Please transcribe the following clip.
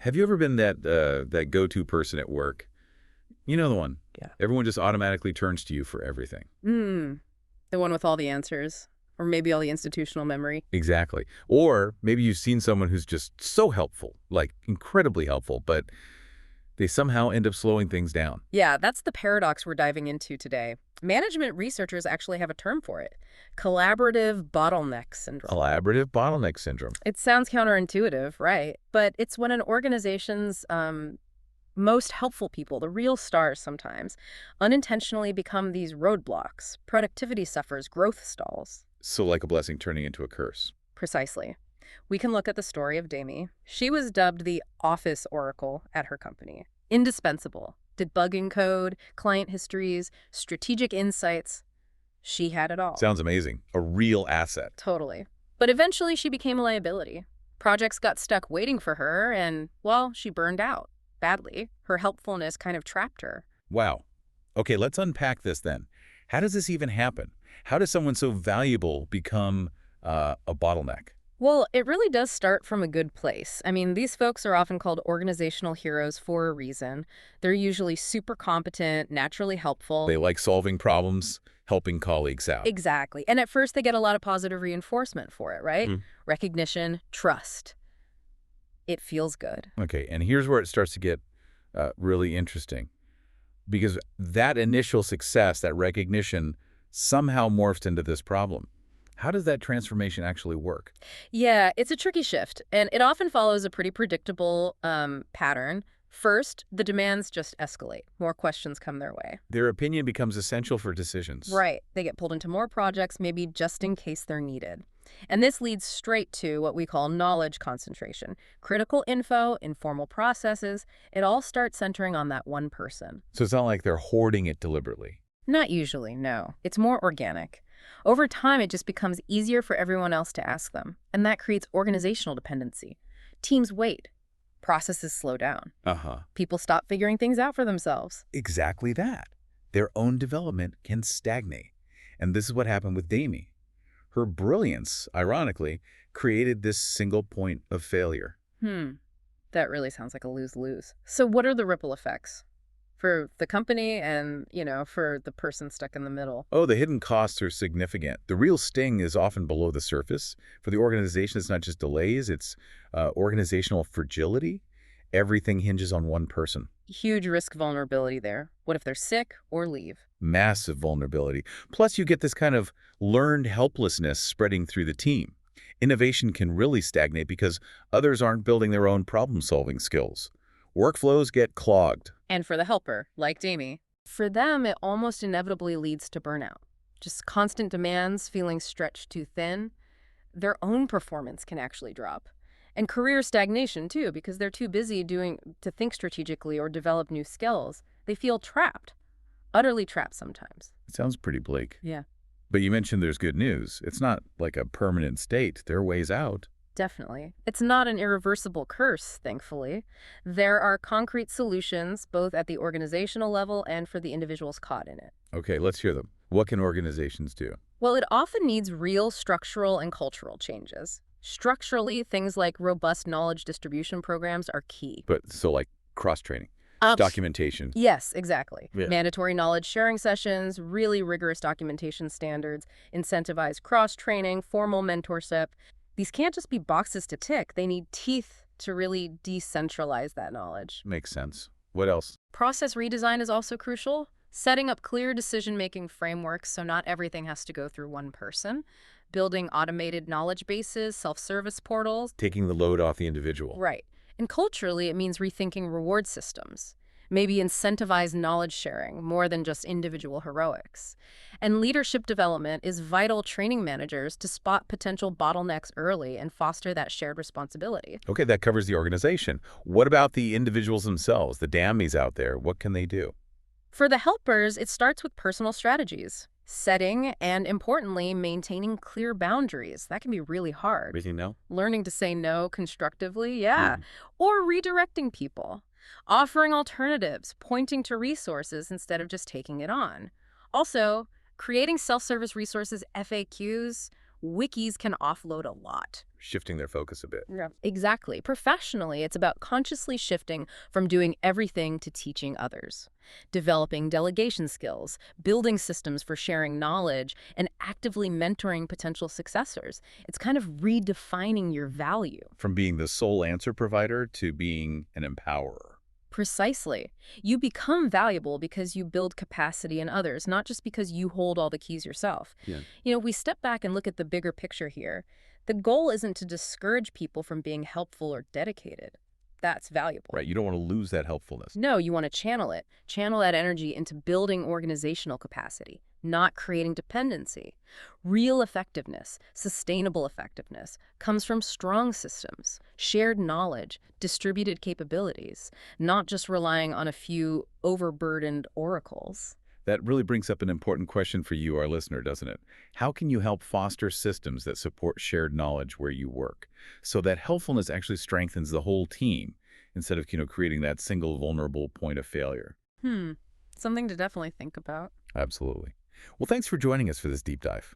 Have you ever been that go-to person at work? You know the one. Yeah. Everyone just automatically turns to you for everything. The one with all the answers, or maybe all the institutional memory. Exactly. Or maybe you've seen someone who's just so helpful, like incredibly helpful, but they somehow end up slowing things down. Yeah, that's the paradox we're diving into today. Management researchers actually have a term for it: collaborative bottleneck syndrome. Collaborative bottleneck syndrome. It sounds counterintuitive, right? But it's when an organization's most helpful people, the real stars sometimes, unintentionally become these roadblocks. Productivity suffers, growth stalls. So like a blessing turning into a curse. Precisely. We can look at the story of Dami. She was dubbed the office oracle at her company. Indispensable. Debugging code, client histories, strategic insights. She had it all. Sounds amazing. A real asset. Totally. But eventually she became a liability. Projects got stuck waiting for her and, well, she burned out. Badly. Her helpfulness kind of trapped her. Wow. Okay, let's unpack this then. How does this even happen? How does someone so valuable become a bottleneck? Well, it really does start from a good place. I mean, these folks are often called organizational heroes for a reason. They're usually super competent, naturally helpful. They like solving problems, helping colleagues out. Exactly. And at first they get a lot of positive reinforcement for it, right? Recognition, trust. It feels good. Okay, and here's where it starts to get really interesting. Because that initial success, that recognition, somehow morphs into this problem. How does that transformation actually work? Yeah, it's a tricky shift, and it often follows a pretty predictable pattern. First, the demands just escalate. More questions come their way. Their opinion becomes essential for decisions. Right. They get pulled into more projects, maybe just in case they're needed. And this leads straight to what we call knowledge concentration. Critical info, informal processes, it all starts centering on that one person. So it's not like they're hoarding it deliberately. Not usually, no. It's more organic. Over time, it just becomes easier for everyone else to ask them. And that creates organizational dependency. Teams wait. Processes slow down. People stop figuring things out for themselves. Exactly that. Their own development can stagnate. And this is what happened with Dami. Her brilliance, ironically, created this single point of failure. That really sounds like a lose-lose. So what are the ripple effects? For the company and, for the person stuck in the middle. Oh, the hidden costs are significant. The real sting is often below the surface. For the organization, it's not just delays, it's organizational fragility. Everything hinges on one person. Huge risk vulnerability there. What if they're sick or leave? Massive vulnerability. Plus, you get this kind of learned helplessness spreading through the team. Innovation can really stagnate because others aren't building their own problem-solving skills. Workflows get clogged. And for the helper, like Dami, for them, it almost inevitably leads to burnout. Just constant demands, feeling stretched too thin. Their own performance can actually drop. And career stagnation, too, because they're too busy to think strategically or develop new skills. They feel trapped, utterly trapped sometimes. It sounds pretty bleak. Yeah. But you mentioned there's good news. It's not like a permanent state. There are ways out. Definitely. It's not an irreversible curse, thankfully. There are concrete solutions, both at the organizational level and for the individuals caught in it. Okay, let's hear them. What can organizations do? Well, it often needs real structural and cultural changes. Structurally, things like robust knowledge distribution programs are key. But so like cross-training, documentation. Yes, exactly. Yeah. Mandatory knowledge sharing sessions, really rigorous documentation standards, incentivized cross-training, formal mentorship. These can't just be boxes to tick. They need teeth to really decentralize that knowledge. Makes sense. What else? Process redesign is also crucial. Setting up clear decision-making frameworks so not everything has to go through one person. Building automated knowledge bases, self-service portals. Taking the load off the individual. Right. And culturally, it means rethinking reward systems. Maybe incentivize knowledge sharing more than just individual heroics. And leadership development is vital training managers to spot potential bottlenecks early and foster that shared responsibility. Okay, that covers the organization. What about the individuals themselves, the Damis out there? What can they do? For the helpers, it starts with personal strategies, setting and, importantly, maintaining clear boundaries. That can be really hard. Everything no? Learning to say no constructively, yeah. Or redirecting people. Offering alternatives, pointing to resources instead of just taking it on. Also, creating self-service resources, FAQs, wikis can offload a lot. shifting their focus a bit. Yeah. Exactly. Professionally, it's about consciously shifting from doing everything to teaching others, developing delegation skills, building systems for sharing knowledge, and actively mentoring potential successors. It's kind of redefining your value. From being the sole answer provider to being an empowerer. Precisely. You become valuable because you build capacity in others, not just because you hold all the keys yourself. Yeah. We step back and look at the bigger picture here. The goal isn't to discourage people from being helpful or dedicated. That's valuable. Right, you don't want to lose that helpfulness. No, you want to channel it. Channel that energy into building organizational capacity, not creating dependency. Real effectiveness, sustainable effectiveness, comes from strong systems, shared knowledge, distributed capabilities, not just relying on a few overburdened oracles. That really brings up an important question for you, our listener, doesn't it? How can you help foster systems that support shared knowledge where you work so that helpfulness actually strengthens the whole team instead of, creating that single vulnerable point of failure? Something to definitely think about. Absolutely. Well, thanks for joining us for this deep dive.